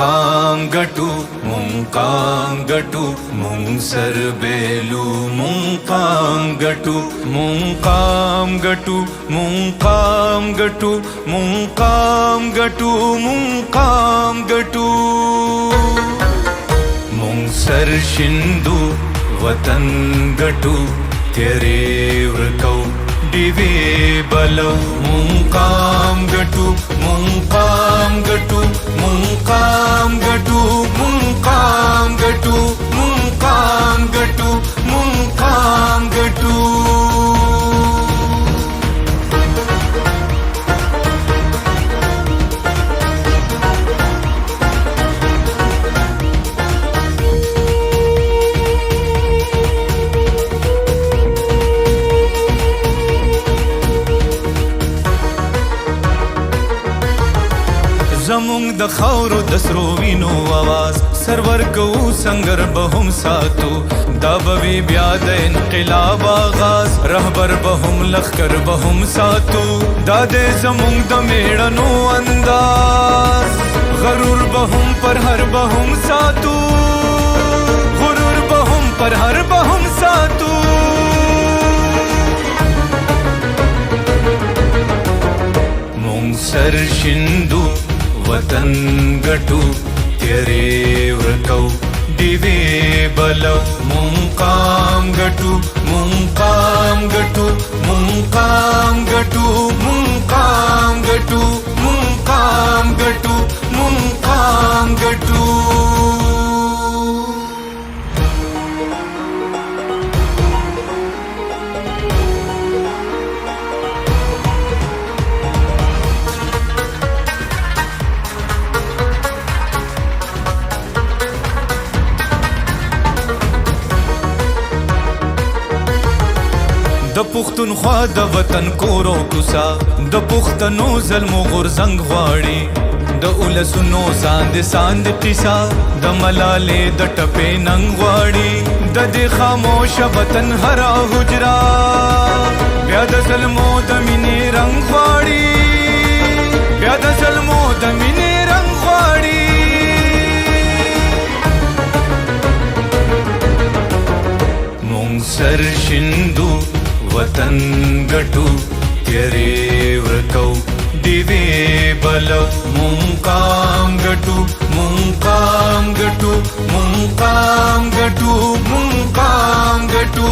ಮುಂಕಾಂಗಟು ಮುಂಕಾಂಗಟು ಮುಂಸರ್ಬೇಲು ಮುಂಕಾಂಗಟು ಮುಂಕಾಂಗಟು ಮುಂಕಾಂಗಟು ಮುಂಕಾಂಗಟು ಮುಂಕಾಂಗಟು ಮುಂಸರ್ ಶಿಂದು ವತನ್ ಗಟು ತೆರೇವ್ರಕೌ दिवे बलौ मुंकाम गटु मुंकाम गटु मुंकाम गटु मुंकाम गटु मुंकाम गटु मुंकाम गटु زمونږ د خاورو د سرو وینو आवाज سرور کو سنگر بهم ساتو دا به بیا د انقلاب آغاز رهبر بهم لخر بهم ساتو دا د زمونږ د میړنو انداز غرور بهم پر هر بهم ساتو غرور بهم پر هر بهم ساتو مونږ سر شندو वतन गटु तेरेव्रकौ दिवे बलौ मुंकाम गटु मुंकाम गटु मुंकाम गटु मुंकाम गटु मुंकाम गटु मुंकाम गटु د پښتونخوا د وطن کورو کوسا د پښتنو ظلمو غورځنګ غواړي د اولسونو ساند ساند قصا د ملالې د ټپې ننګ غواړي د دې خاموش وطن هر حجرا بیا د ظلمو د مینې رنګ غواړي بیا د ظلمو د مینې رنګ غواړي مونږ سر شندو वतन गटु तेरेव्रकौ दिवे बलौ मुंकाम गटु मुंकाम गटु मुंकाम गटु मुंकाम गटु